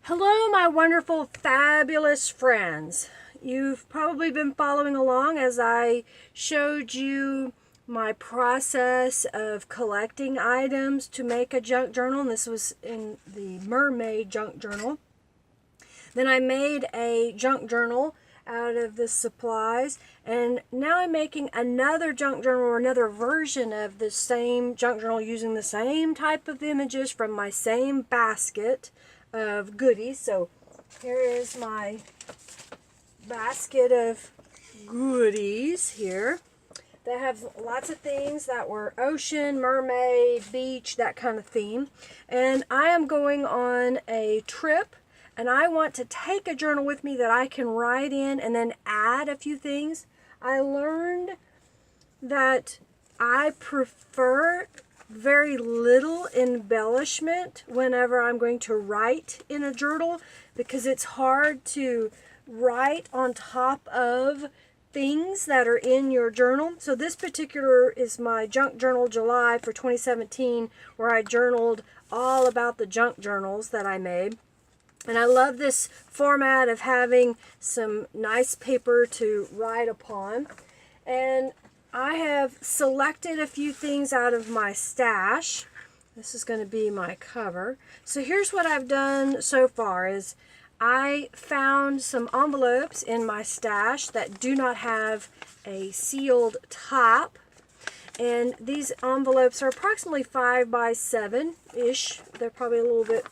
Hello, my wonderful, fabulous friends. You've probably been following along as I showed you my process of collecting items to make a junk journal. And this was in the Mermaid Junk Journal. Then I made a junk journal out of the supplies, and now I'm making another junk journal, or another version of the same junk journal, using the same type of images from my same basket of goodies. So here is my basket of goodies here. They have lots of things that were ocean, mermaid, beach, that kind of theme. And I am going on a trip, and I want to take a journal with me that I can write in and then add a few things. I learned that I prefer very little embellishment whenever I'm going to write in a journal, because it's hard to write on top of things that are in your journal. So this particular is my Junk Journal July for 2017, where I journaled all about the junk journals that I made. And I love this format of having some nice paper to write upon. And I have selected a few things out of my stash. This is going to be my cover. So here's what I've done so far is I found some envelopes in my stash that do not have a sealed top. And these envelopes are approximately 5 by 7-ish. They're probably a little bit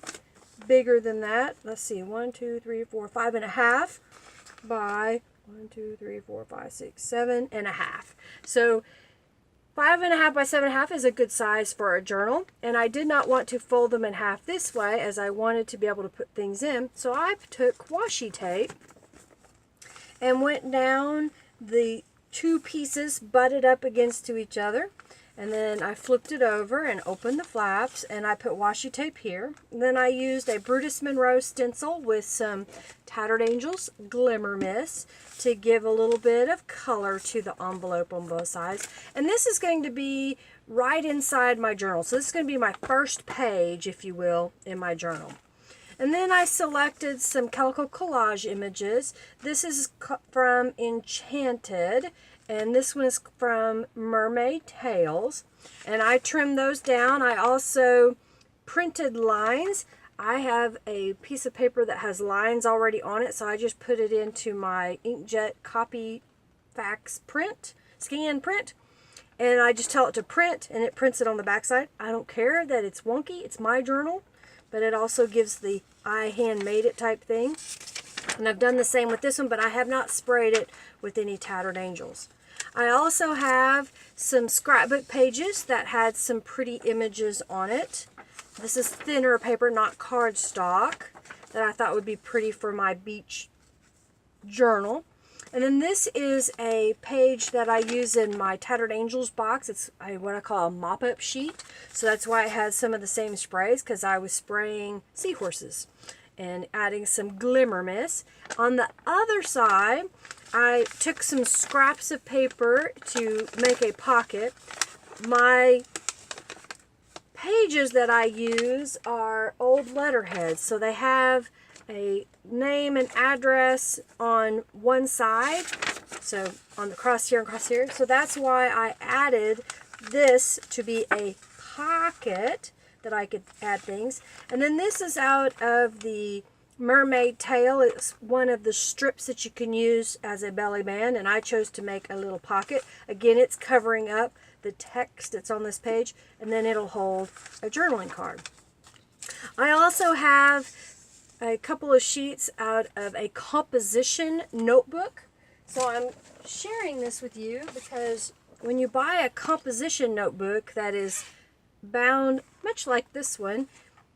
bigger than that. Let's see, 1, 2, 3, 4, 5.5 by 1, 2, 3, 4, 5, 6, 7.5. So 5.5 by 7.5 is a good size for a journal, and I did not want to fold them in half this way, as I wanted to be able to put things in. So I took washi tape and went down the two pieces butted up against to each other, and then I flipped it over and opened the flaps, and I put washi tape here. And then I used a Brutus Monroe stencil with some Tattered Angels Glimmer Mist to give a little bit of color to the envelope on both sides. And this is going to be right inside my journal. So this is going to be my first page, if you will, in my journal. And then I selected some Calico collage images. This is from Enchanted, and this one is from Mermaid Tales. And I trimmed those down. I also printed lines. I have a piece of paper that has lines already on it, so I just put it into my inkjet copy fax print, scan print, and I just tell it to print, and it prints it on the backside. I don't care that it's wonky. It's my journal, but it also gives the I handmade it type thing. And I've done the same with this one, but I have not sprayed it with any Tattered Angels. I also have some scrapbook pages that had some pretty images on it. This is thinner paper, not cardstock, that I thought would be pretty for my beach journal. And then this is a page that I use in my Tattered Angels box. It's what I call a mop-up sheet. So that's why it has some of the same sprays, because I was spraying seahorses and adding some Glimmer Mist. On the other side, I took some scraps of paper to make a pocket. My pages that I use are old letterheads, so they have a name and address on one side, so on the cross here and cross here. So that's why I added this to be a pocket that I could add things. And then this is out of the Mermaid Tail. It's one of the strips that you can use as a belly band, and I chose to make a little pocket. Again, it's covering up the text that's on this page, and then it'll hold a journaling card. I also have a couple of sheets out of a composition notebook. So I'm sharing this with you because when you buy a composition notebook that is bound much like this one,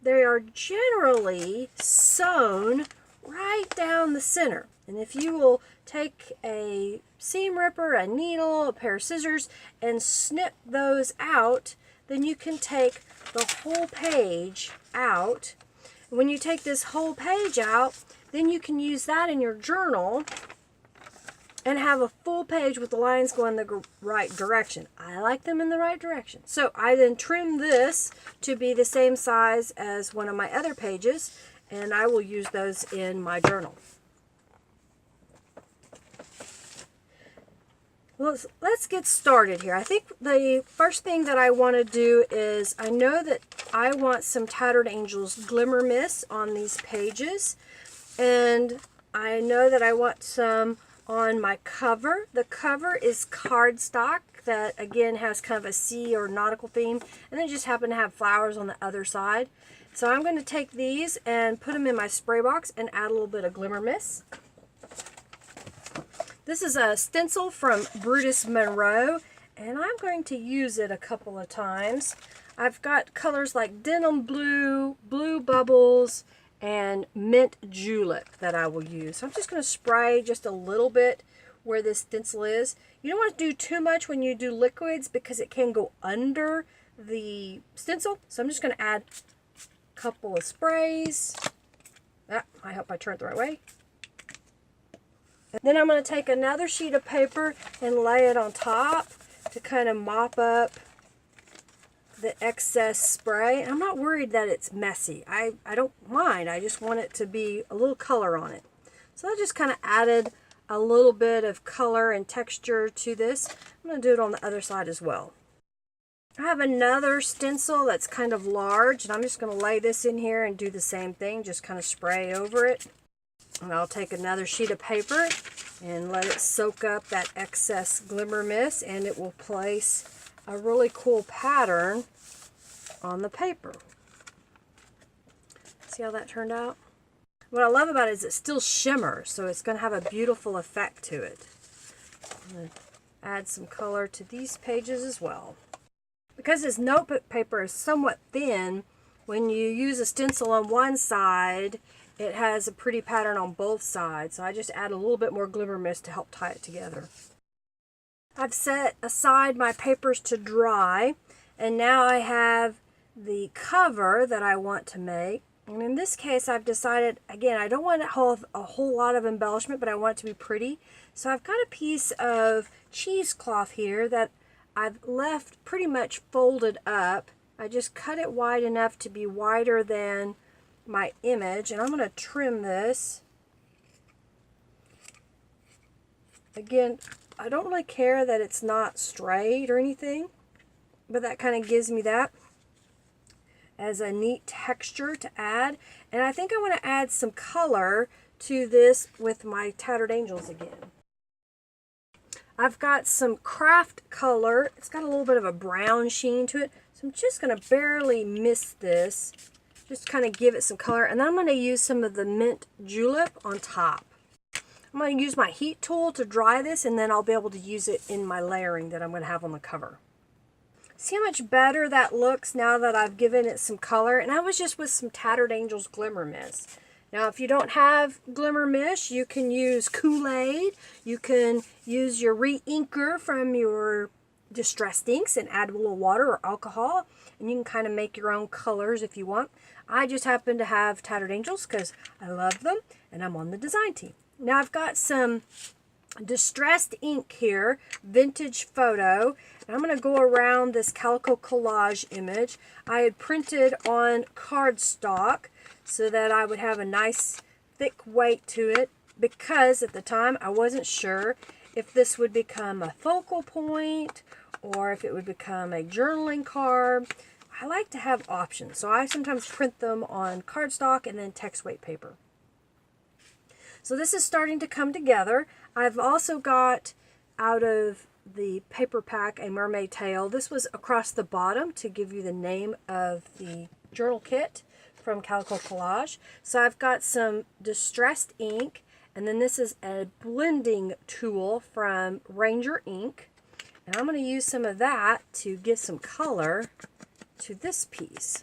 they are generally sewn right down the center. And if you will take a seam ripper, a needle, a pair of scissors, and snip those out, then you can take the whole page out. When you take this whole page out, then you can use that in your journal and have a full page with the lines going the right direction. I like them in the right direction. So I then trimmed this to be the same size as one of my other pages, and I will use those in my journal. Let's get started here. I think the first thing that I want to do is, I know that I want some Tattered Angels Glimmer Mist on these pages, and I know that I want some on my cover. The cover is cardstock that again has kind of a sea or nautical theme, and then just happen to have flowers on the other side. So I'm going to take these and put them in my spray box and add a little bit of Glimmer Mist. This is a stencil from Brutus Monroe, and I'm going to use it a couple of times. I've got colors like Denim Blue, Blue Bubbles, and Mint Julep that I will use. So I'm just going to spray just a little bit where this stencil is. You don't want to do too much when you do liquids because it can go under the stencil. So I'm just going to add a couple of sprays. I hope I turned it the right way. And then I'm going to take another sheet of paper and lay it on top to kind of mop up the excess spray. I'm not worried that it's messy. I don't mind. I just want it to be a little color on it. So I just kind of added a little bit of color and texture to this. I'm going to do it on the other side as well. I have another stencil that's kind of large, and I'm just going to lay this in here and do the same thing. Just kind of spray over it. And I'll take another sheet of paper and let it soak up that excess Glimmer Mist, and it will place a really cool pattern on the paper. See how that turned out? What I love about it is it still shimmers, so it's going to have a beautiful effect to it. I'm going to add some color to these pages as well. Because this notebook paper is somewhat thin, when you use a stencil on one side, it has a pretty pattern on both sides, so I just add a little bit more Glimmer Mist to help tie it together. I've set aside my papers to dry, and now I have the cover that I want to make. And in this case, I've decided, again, I don't want to have a whole lot of embellishment, but I want it to be pretty. So I've got a piece of cheesecloth here that I've left pretty much folded up. I just cut it wide enough to be wider than my image, and I'm going to trim this. Again, I don't really care that it's not straight or anything, but that kind of gives me that as a neat texture to add. And I think I want to add some color to this with my Tattered Angels again. I've got some craft color. It's got a little bit of a brown sheen to it, so I'm just going to barely mist this. Just kind of give it some color, and then I'm going to use some of the Mint Julep on top. I'm going to use my heat tool to dry this, and then I'll be able to use it in my layering that I'm going to have on the cover. See how much better that looks now that I've given it some color? And I was just with some Tattered Angels Glimmer Mist. Now, if you don't have Glimmer Mist, you can use Kool-Aid. You can use your re-inker from your distressed inks and add a little water or alcohol. And you can kind of make your own colors if you want. I just happen to have Tattered Angels because I love them and I'm on the design team. Now I've got some distressed ink here, Vintage Photo, and I'm going to go around this Calico Collage image. I had printed on cardstock so that I would have a nice thick weight to it, because at the time I wasn't sure if this would become a focal point or if it would become a journaling card. I like to have options, so I sometimes print them on cardstock and then text weight paper. So this is starting to come together. I've also got out of the paper pack a mermaid tail. This was across the bottom to give you the name of the journal kit from Calico Collage. So I've got some distressed ink, and then this is a blending tool from Ranger Ink. And I'm going to use some of that to give some color to this piece.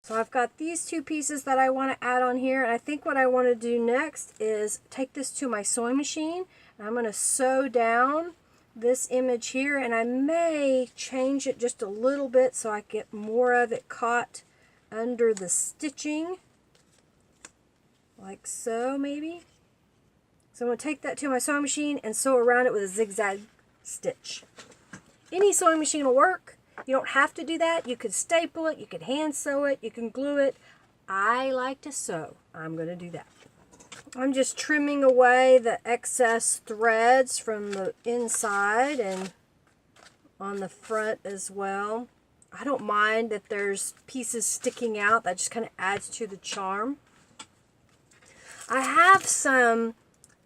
So I've got these two pieces that I want to add on here, and I think what I want to do next is take this to my sewing machine, and I'm going to sew down this image here, and I may change it just a little bit so I get more of it caught under the stitching, like so maybe. So I'm going to take that to my sewing machine and sew around it with a zigzag stitch. Any sewing machine will work. You don't have to do that. You could staple it, you could hand sew it, you can glue it. I like to sew. I'm going to do that. I'm just trimming away the excess threads from the inside and on the front as well. I don't mind that there's pieces sticking out. That just kind of adds to the charm. I have some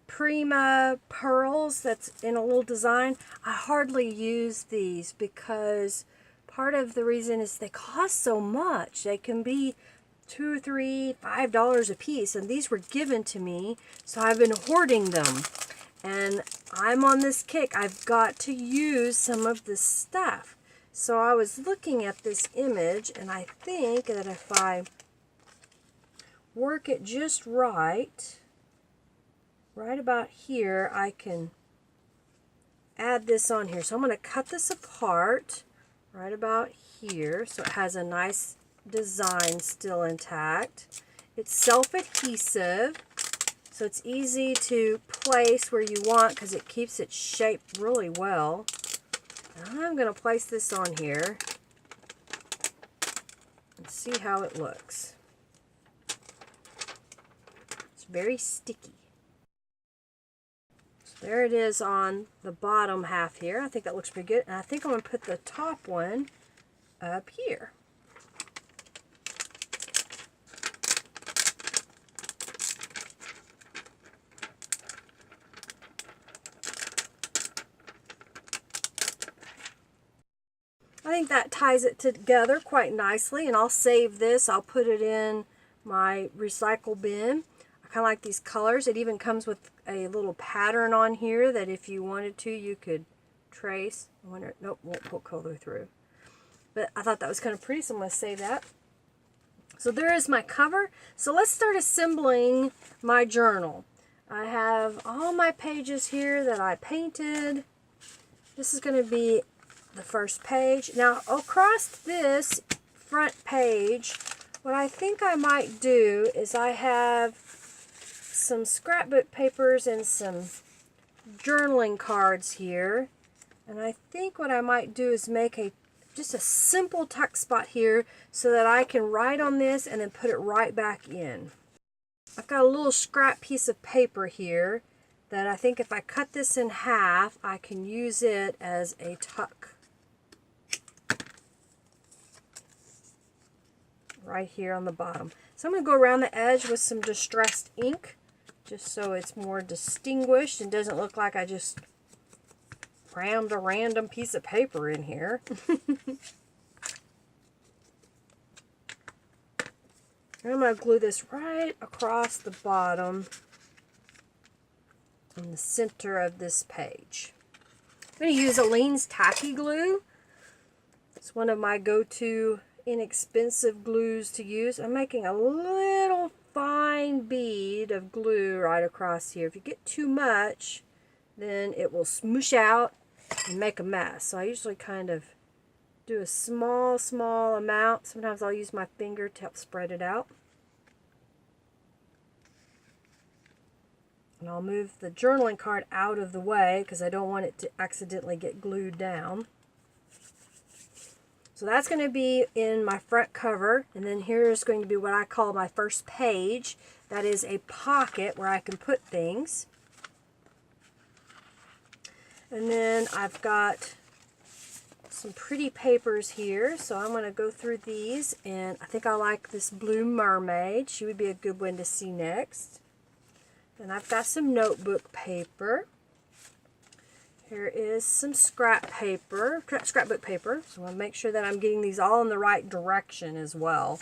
Prima pearls that's in a little design. I hardly use these because part of the reason is they cost so much. They can be $2, $3, $5 a piece, and these were given to me, so I've been hoarding them. And I'm on this kick. I've got to use some of this stuff. So I was looking at this image, and I think that if I work it just right about here, I can add this on here. So I'm going to cut this apart right about here so it has a nice design still intact. It's self-adhesive, so it's easy to place where you want because it keeps its shape really well. And I'm going to place this on here and see how it looks. It's very sticky. There it is on the bottom half here. I think that looks pretty good. And I think I'm going to put the top one up here. I think that ties it together quite nicely, and I'll save this. I'll put it in my recycle bin. I kind of like these colors. It even comes with a little pattern on here that if you wanted to, you could trace. I wonder, nope, won't pull color through. But I thought that was kind of pretty, so I'm going to save that. So there is my cover. So let's start assembling my journal. I have all my pages here that I painted. This is going to be the first page. Now, across this front page, what I think I might do is I have some scrapbook papers and some journaling cards here. And I think what I might do is make just a simple tuck spot here so that I can write on this and then put it right back in. I've got a little scrap piece of paper here that I think if I cut this in half, I can use it as a tuck. Right here on the bottom. So I'm going to go around the edge with some distressed ink just so it's more distinguished and doesn't look like I just crammed a random piece of paper in here. I'm going to glue this right across the bottom in the center of this page. I'm going to use Aleene's Tacky Glue. It's one of my go-to inexpensive glues to use. I'm making a little fine bead of glue right across here. If you get too much, then it will smoosh out and make a mess. So I usually kind of do a small amount. Sometimes I'll use my finger to help spread it out. And I'll move the journaling card out of the way because I don't want it to accidentally get glued down. So that's going to be in my front cover, and then here's going to be what I call my first page. That is a pocket where I can put things. And then I've got some pretty papers here, so I'm going to go through these, and I think I like this blue mermaid. She would be a good one to see next. And I've got some notebook paper. Here is some scrapbook paper. So I want to make sure that I'm getting these all in the right direction as well.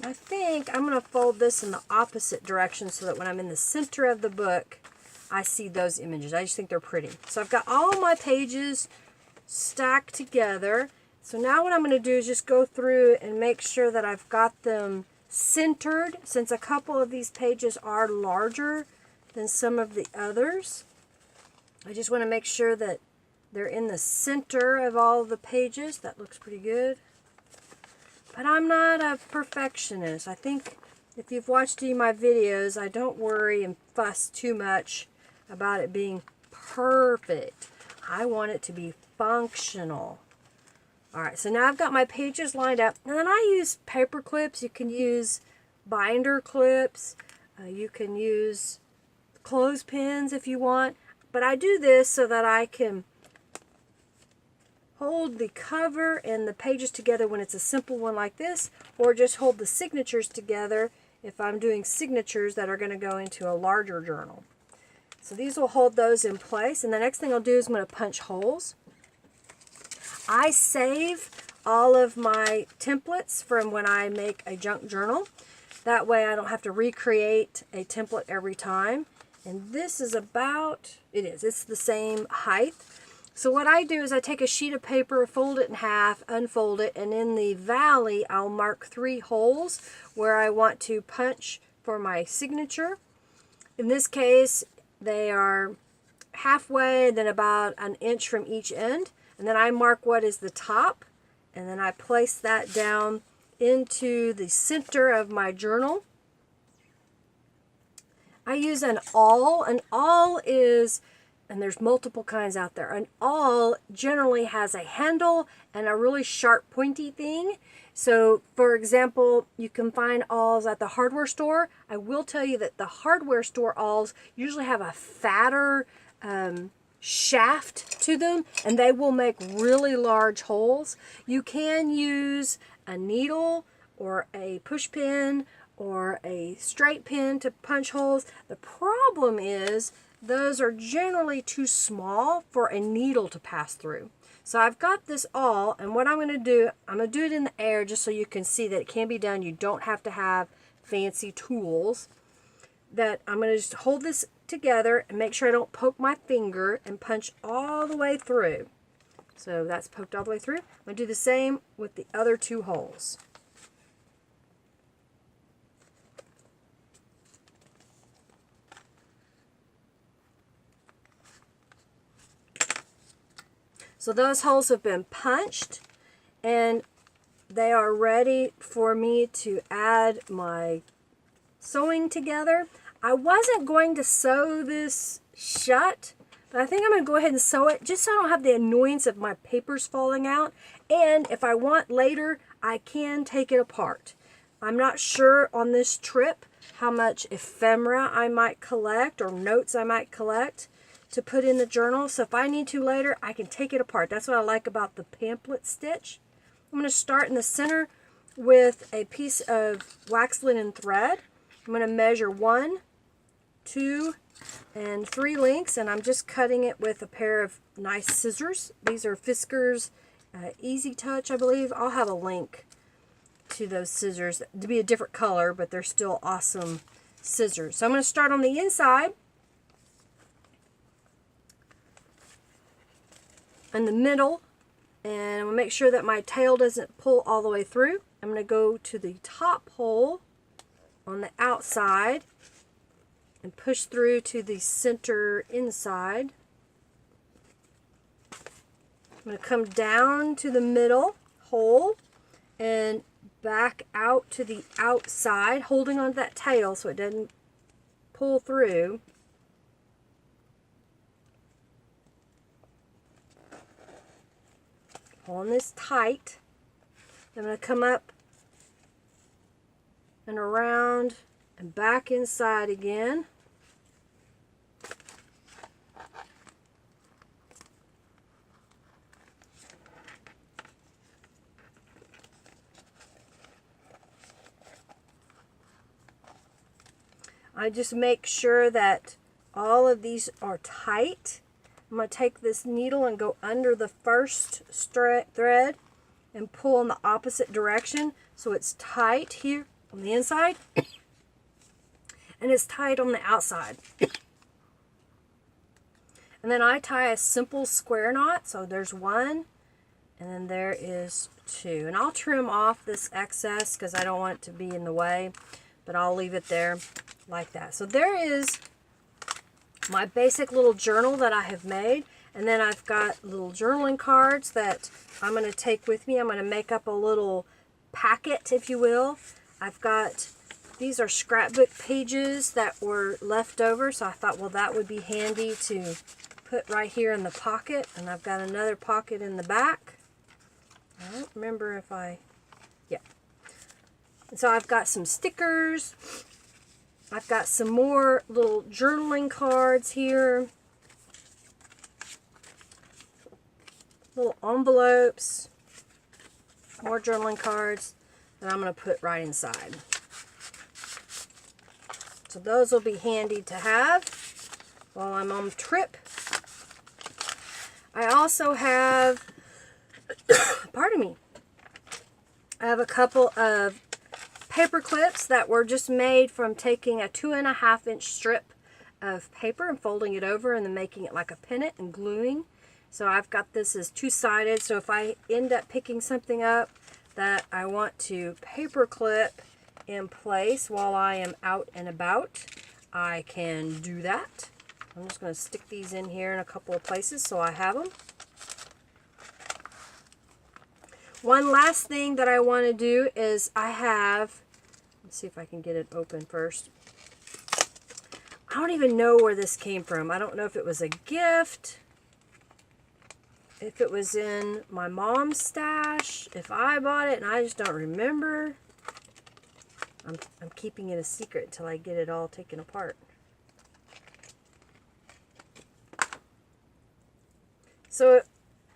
I think I'm going to fold this in the opposite direction so that when I'm in the center of the book, I see those images. I just think they're pretty. So I've got all my pages stacked together. So now what I'm going to do is just go through and make sure that I've got them centered, since a couple of these pages are larger than some of the others. I just want to make sure that they're in the center of all of the pages. That looks pretty good. But I'm not a perfectionist. I think if you've watched any of my videos, I don't worry and fuss too much about it being perfect. I want it to be functional. Alright, so now I've got my pages lined up, and then I use paper clips. You can use binder clips, you can use clothespins if you want, but I do this so that I can hold the cover and the pages together when it's a simple one like this, or just hold the signatures together if I'm doing signatures that are going to go into a larger journal. So these will hold those in place, and the next thing I'll do is I'm going to punch holes. I save all of my templates from when I make a junk journal. That way I don't have to recreate a template every time. And this is it's the same height. So what I do is I take a sheet of paper, fold it in half, unfold it, and in the valley I'll mark 3 holes where I want to punch for my signature. In this case, they are halfway, then about an inch from each end. And then I mark what is the top, and then I place that down into the center of my journal. I use an awl. An awl is, and there's multiple kinds out there, an awl generally has a handle and a really sharp pointy thing. So for example, you can find awls at the hardware store. I will tell you that the hardware store awls usually have a fatter shaft to them, and they will make really large holes. You can use a needle or a push pin or a straight pin to punch holes. The problem is those are generally too small for a needle to pass through. So I've got this awl, and what I'm going to do it in the air just so you can see that it can be done. You don't have to have fancy tools. That I'm going to just hold this together and make sure I don't poke my finger and punch all the way through. So that's poked all the way through. I'm going to do the same with the other 2 holes. So those holes have been punched, and they are ready for me to add my sewing together. I wasn't going to sew this shut, but I think I'm going to go ahead and sew it just so I don't have the annoyance of my papers falling out. And if I want later, I can take it apart. I'm not sure on this trip how much ephemera I might collect or notes I might collect to put in the journal. So if I need to later, I can take it apart. That's what I like about the pamphlet stitch. I'm going to start in the center with a piece of wax linen thread. I'm going to measure 1, 2, and 3 lengths, and I'm just cutting it with a pair of nice scissors. These are Fisker's Easy Touch, I believe. I'll have a link to those scissors to be a different color, but they're still awesome scissors. So I'm going to start on the inside, in the middle, and I'm going to make sure that my tail doesn't pull all the way through. I'm going to go to the top hole on the outside and push through to the center inside. I'm going to come down to the middle hole and back out to the outside, holding onto that tail so it doesn't pull through. Pulling this tight. I'm going to come up and around and back inside again. I just make sure that all of these are tight. I'm going to take this needle and go under the first thread and pull in the opposite direction so it's tight here on the inside and it's tight on the outside. And then I tie a simple square knot. So there's 1 and then there is 2. And I'll trim off this excess because I don't want it to be in the way, but I'll leave it there like that. So there is my basic little journal that I have made. And then I've got little journaling cards that I'm going to take with me. I'm going to make up a little packet, if you will. I've got, these are scrapbook pages that were left over, so I thought, well, that would be handy to put right here in the pocket. And I've got another pocket in the back. I don't remember if yeah. And so I've got some stickers. I've got some more little journaling cards here. Little envelopes. More journaling cards that I'm going to put right inside. So those will be handy to have while I'm on the trip. I also have, pardon me, I have a couple of paper clips that were just made from taking a 2.5-inch strip of paper and folding it over and then making it like a pennant and gluing. So I've got this as two-sided, so if I end up picking something up that I want to paper clip in place while I am out and about, I can do that. I'm just going to stick these in here in a couple of places so I have them. One last thing that I want to do is I have, let's see if I can get it open first. I don't even know where this came from. I don't know if it was a gift, if it was in my mom's stash, if I bought it and I just don't remember. I'm keeping it a secret until I get it all taken apart. So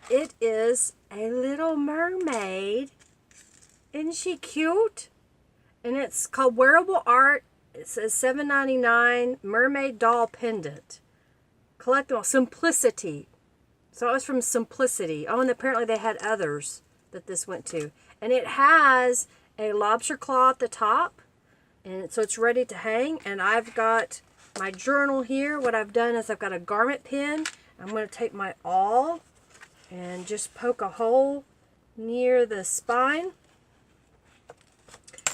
it is a little mermaid. Isn't she cute? And it's called Wearable Art. It says $7.99 mermaid doll pendant. Collectible. Simplicity. So it was from Simplicity. Oh, and apparently they had others that this went to. And it has a lobster claw at the top. And so it's ready to hang. And I've got my journal here. What I've done is I've got a garment pin. I'm going to take my awl and just poke a hole near the spine.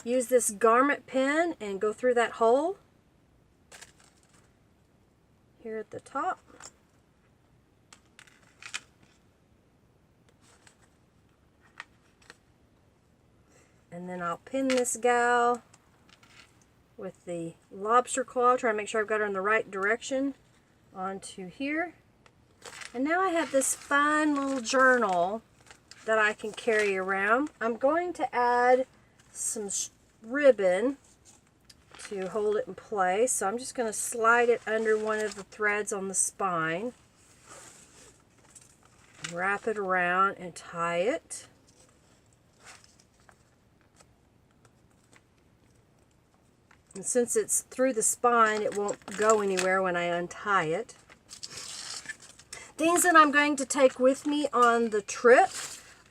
Use this garment pin and go through that hole here at the top. And then I'll pin this gal with the lobster claw, try to make sure I've got her in the right direction, onto here. And now I have this fun little journal that I can carry around. I'm going to add some ribbon to hold it in place. So I'm just going to slide it under one of the threads on the spine, wrap it around and tie it. And since it's through the spine, it won't go anywhere when I untie it. Things that I'm going to take with me on the trip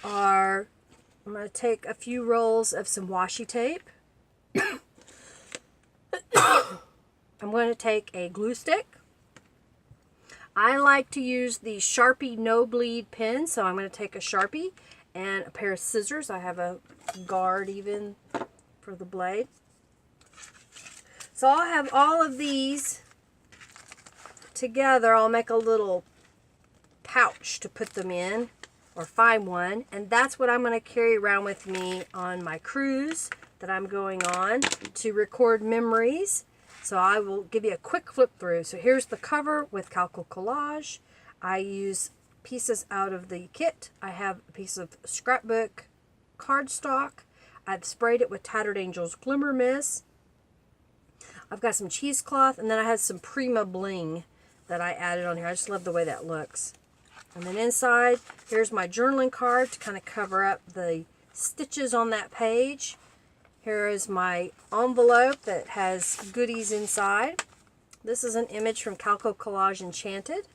are, I'm going to take a few rolls of some washi tape. I'm going to take a glue stick. I like to use the Sharpie No Bleed pen, so I'm going to take a Sharpie and a pair of scissors. I have a guard even for the blade. So I'll have all of these together. I'll make a little pouch to put them in, or find one, and that's what I'm going to carry around with me on my cruise that I'm going on to record memories. So I will give you a quick flip through. So here's the cover with Calico Collage. I use pieces out of the kit. I have a piece of scrapbook cardstock. I've sprayed it with Tattered Angel's Glimmer Mist. I've got some cheesecloth, and then I had some Prima bling that I added on here. I just love the way that looks. And then inside, here's my journaling card to kind of cover up the stitches on that page. Here is my envelope that has goodies inside. This is an image from Calico Collage Enchanted.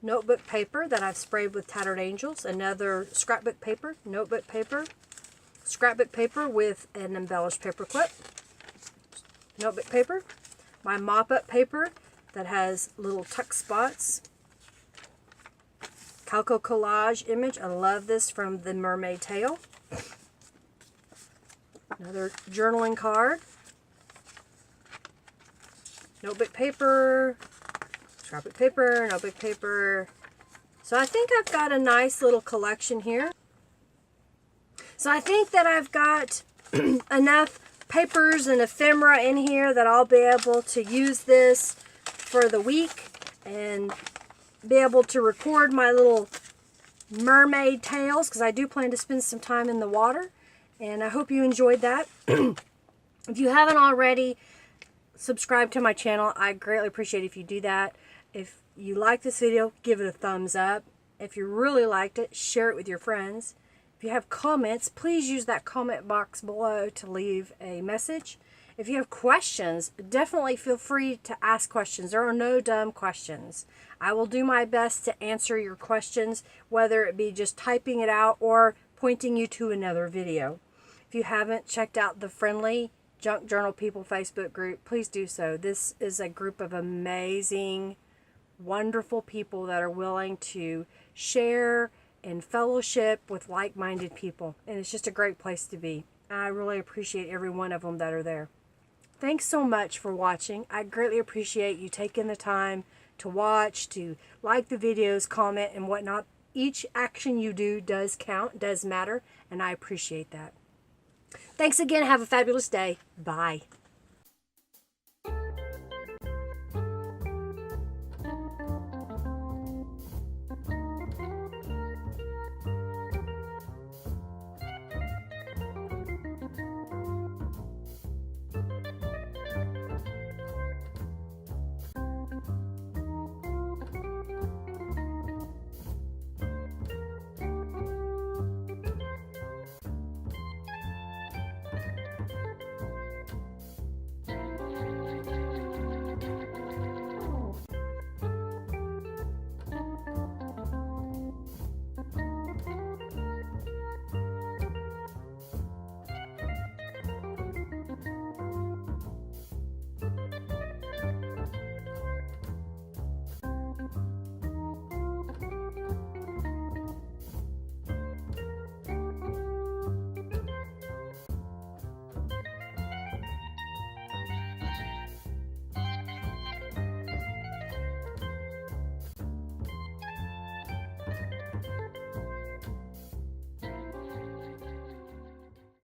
Notebook paper that I've sprayed with Tattered Angels. Another scrapbook paper, notebook paper, scrapbook paper with an embellished paper clip. Notebook paper. My mop-up paper that has little tuck spots. Calico Collage image. I love this from the Mermaid Tail. Another journaling card. Notebook paper. Scrapbook paper. Notebook paper. So I think I've got a nice little collection here. So I think that I've got enough papers and ephemera in here that I'll be able to use this for the week and be able to record my little mermaid tails, because I do plan to spend some time in the water. And I hope you enjoyed that. If you haven't already subscribed to my channel, I greatly appreciate if you do that. If you like this video, give it a thumbs up. If you really liked it, share it with your friends. If you have comments, please use that comment box below to leave a message. If you have questions, definitely feel free to ask questions. There are no dumb questions. I will do my best to answer your questions, whether it be just typing it out or pointing you to another video. If you haven't checked out the Friendly Junk Journal People Facebook group, please do so. This is a group of amazing, wonderful people that are willing to share and fellowship with like-minded people. And it's just a great place to be. I really appreciate every one of them that are there. Thanks so much for watching. I greatly appreciate you taking the time to watch, to like the videos, comment, and whatnot. Each action you do does count, does matter, and I appreciate that. Thanks again. Have a fabulous day. Bye.